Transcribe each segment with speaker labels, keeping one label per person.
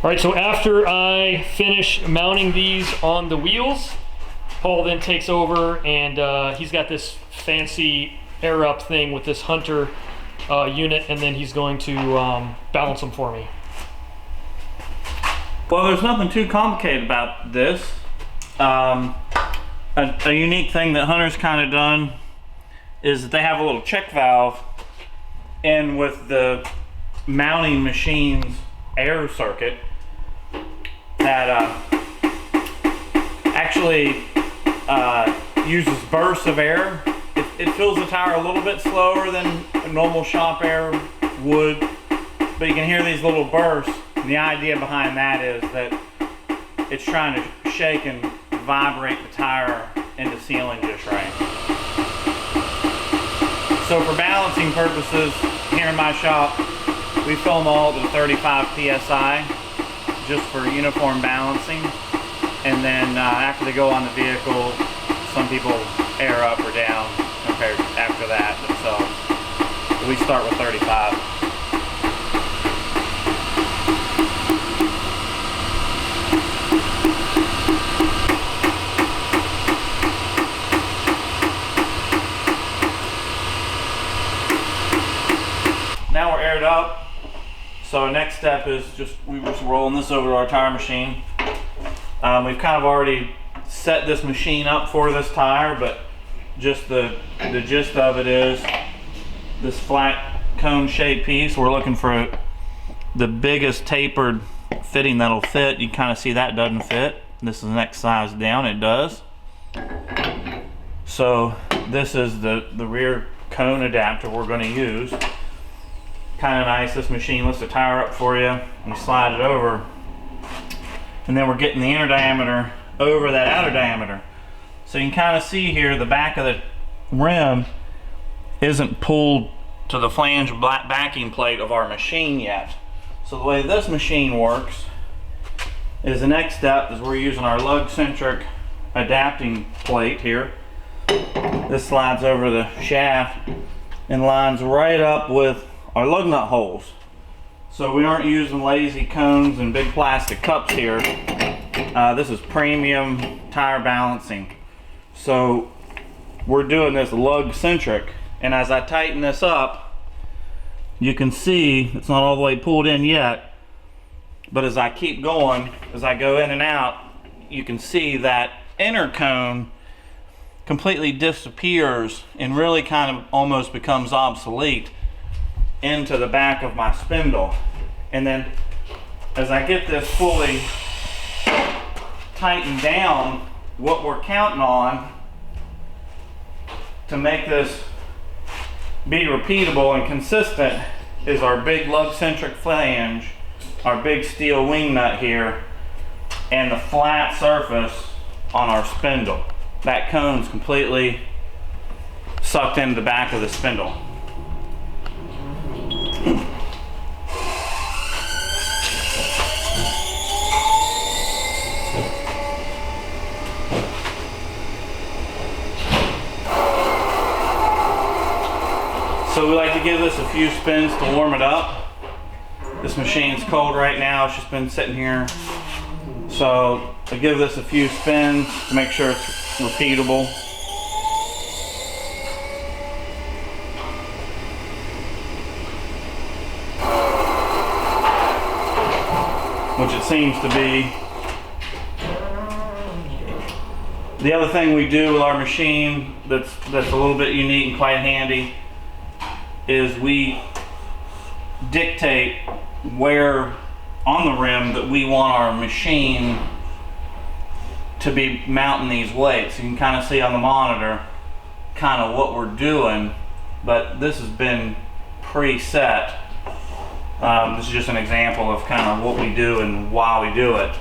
Speaker 1: All right, so after I finish mounting these on the wheels, Paul then takes over and he's got this fancy air up thing with this Hunter unit, and then he's going to balance them for me.
Speaker 2: Well, there's nothing too complicated about this. A unique thing that Hunter's kind of done is that they have a little check valve in with the mounting machine's air circuit that actually uses bursts of air. It fills the tire a little bit slower than a normal shop air would, but you can hear these little bursts. And the idea behind that is that it's trying to shake and vibrate the tire into sealing just right. So for balancing purposes, here in my shop, we fill them all to 35 psi just for uniform balancing. And then after they go on the vehicle, some people air up or down compared after that themselves. So we start with 35. Now we're aired up. So next step is we're just rolling this over to our tire machine. We've kind of already set this machine up for this tire, but just the gist of it is this flat cone shaped piece. We're looking for the biggest tapered fitting that'll fit. You kind of see that doesn't fit. This is the next size down, it does. So this is the rear cone adapter we're going to use. Kind of nice. This machine lifts the tire up for you and slide it over, and then we're getting the inner diameter over that outer diameter. So you can kind of see here the back of the rim isn't pulled to the flange backing plate of our machine yet. So the way this machine works is the next step is we're using our lug centric adapting plate here. This slides over the shaft and lines right up with our lug nut holes. So we aren't using lazy cones and big plastic cups here. This is premium tire balancing. So we're doing this lug centric, and as I tighten this up, you can see it's not all the way pulled in yet, but as I keep going, as I go in and out, you can see that inner cone completely disappears and really kind of almost becomes obsolete into the back of my spindle. And then as I get this fully tightened down, what we're counting on to make this be repeatable and consistent is our big lug centric flange, our big steel wing nut here, and the flat surface on our spindle. That cone's completely sucked into the back of the spindle. So we like to give this a few spins to warm it up. This machine's cold right now, it's just been sitting here. So I give this a few spins to make sure it's repeatable. Which it seems to be. The other thing we do with our machine that's a little bit unique and quite handy is we dictate where on the rim that we want our machine to be mounting these weights. You can kind of see on the monitor kind of what we're doing, but this has been preset. This is just an example of kind of what we do and why we do it.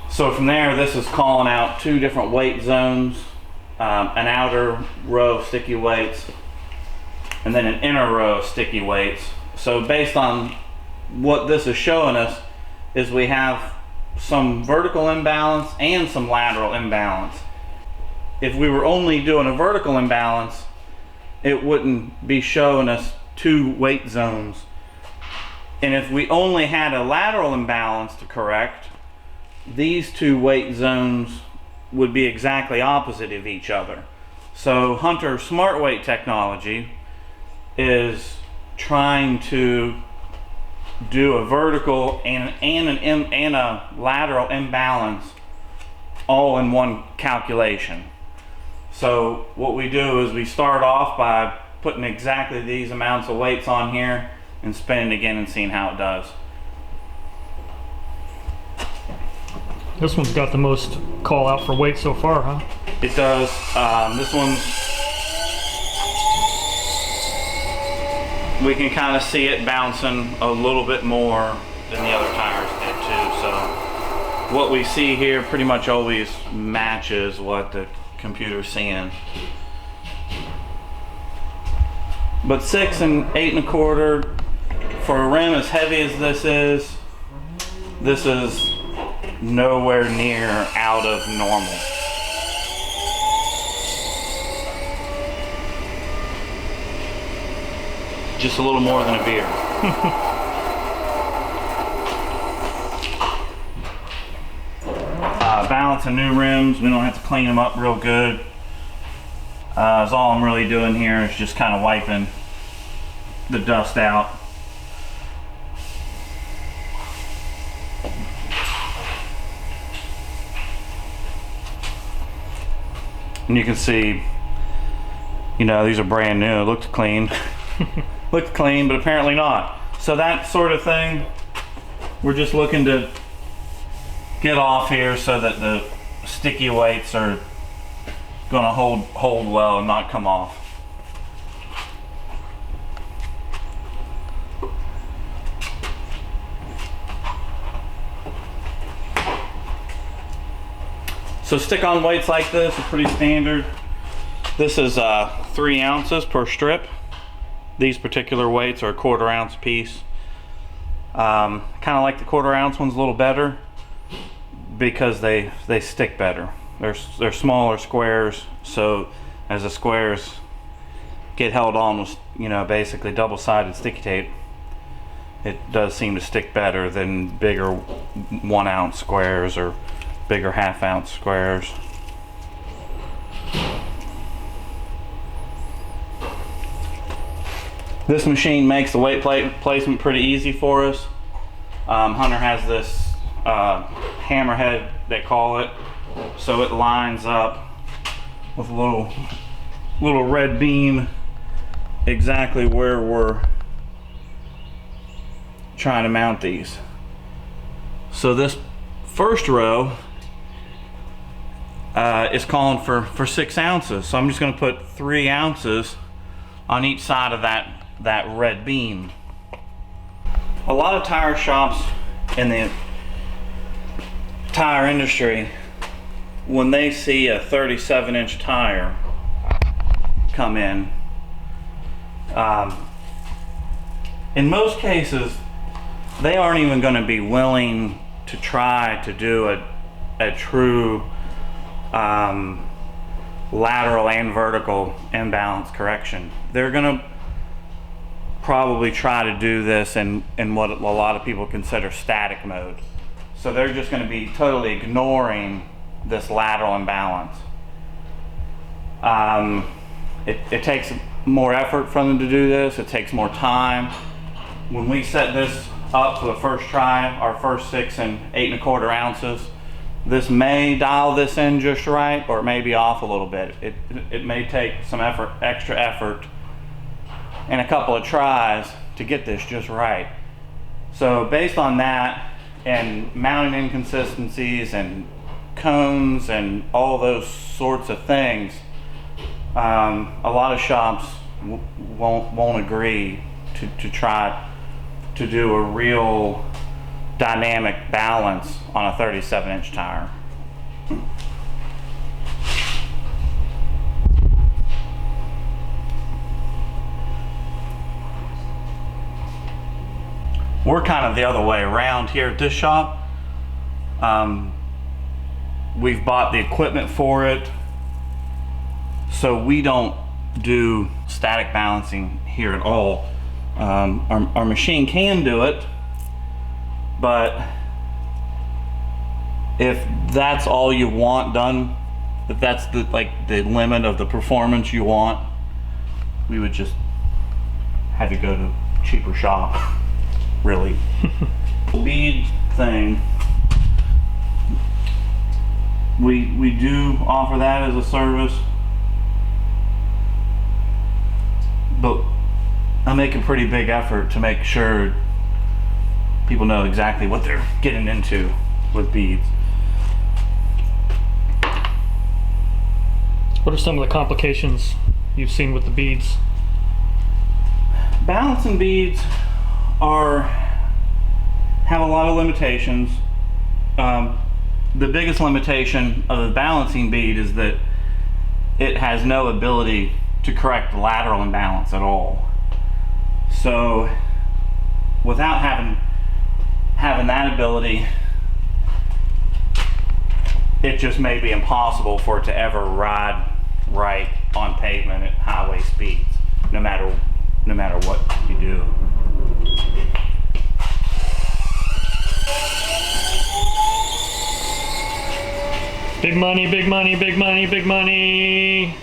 Speaker 2: So from there, this is calling out two different weight zones, an outer row of sticky weights, and then an inner row of sticky weights. So based on what this is showing us is we have some vertical imbalance and some lateral imbalance. If we were only doing a vertical imbalance, it wouldn't be showing us two weight zones. And if we only had a lateral imbalance to correct, these two weight zones would be exactly opposite of each other. So Hunter SmartWeight technology is trying to do a vertical and a lateral imbalance all in one calculation. So what we do is we start off by putting exactly these amounts of weights on here and spinning again and seeing how it does.
Speaker 1: This one's got the most call out for weight so far, huh?
Speaker 2: It does. This one's, we can kind of see it bouncing a little bit more than the other tires did too. So what we see here pretty much always matches what the computer's seeing. But 6 and 8 1/4 for a rim as heavy as this is nowhere near out of normal. Just a little more than a beer. Balancing new rims, we don't have to clean them up real good. That's all I'm really doing here is just kind of wiping the dust out. And you can see, you know, these are brand new. It looks clean. Looks clean, but apparently not. So that sort of thing, we're just looking to get off here so that the sticky weights are gonna hold well and not come off. So stick-on weights like this are pretty standard. This is 3 ounces per strip. These particular weights are a 1/4 ounce piece. Kind of like the 1/4 ounce ones a little better because they stick better. They're smaller squares, so as the squares get held on with, you know, basically double-sided sticky tape, it does seem to stick better than bigger 1 ounce squares or bigger 1/2 ounce squares. This machine makes the weight placement pretty easy for us. Hunter has this hammerhead, they call it, so it lines up with a little red beam exactly where we're trying to mount these. So this first row is calling for 6 ounces. So I'm just going to put 3 ounces on each side of that red beam. A lot of tire shops in the tire industry, when they see a 37-inch tire come in most cases they aren't even going to be willing to try to do a true lateral and vertical imbalance correction. They're going to probably try to do this in what a lot of people consider static mode. So they're just going to be totally ignoring this lateral imbalance. It takes more effort for them to do this. It takes more time. When we set this up for the first try, our first 6 and 8 1/4 ounces, this may dial this in just right, or it may be off a little bit. It may take some extra effort and a couple of tries to get this just right. So based on that and mounting inconsistencies and cones and all those sorts of things, a lot of shops won't agree to try to do a real dynamic balance on a 37-inch tire. We're kind of the other way around here at this shop. We've bought the equipment for it, so we don't do static balancing here at all. Our machine can do it, but if that's all you want done, if that's the limit of the performance you want, we would just have you go to a cheaper shop. Really. Bead thing, we do offer that as a service, but I make a pretty big effort to make sure people know exactly what they're getting into with beads.
Speaker 1: What are some of the complications you've seen with the beads?
Speaker 2: Balancing beads have a lot of limitations. The biggest limitation of the balancing bead is that it has no ability to correct the lateral imbalance at all. So without having that ability, it just may be impossible for it to ever ride right on pavement at highway speeds, no matter what you do.
Speaker 1: Big money, big money, big money, big money.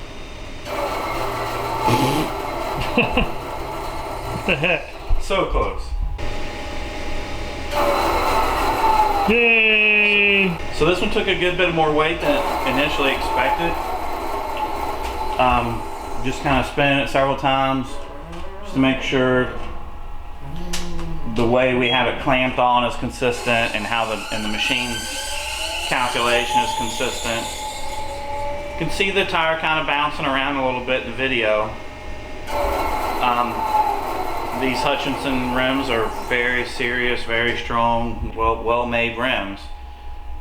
Speaker 1: What the heck?
Speaker 2: So close.
Speaker 1: Yay!
Speaker 2: So this one took a good bit more weight than initially expected. Just kind of spinning it several times just to make sure the way we have it clamped on is consistent and the machine calculation is consistent. You can see the tire kind of bouncing around a little bit in the video. These Hutchinson rims are very serious, very strong, well-made rims.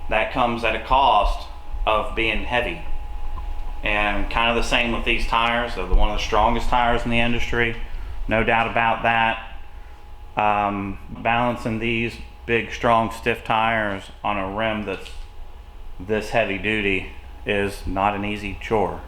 Speaker 2: That comes at a cost of being heavy. And kind of the same with these tires. They're one of the strongest tires in the industry, no doubt about that. Balancing these big, strong, stiff tires on a rim that's this heavy duty is not an easy chore.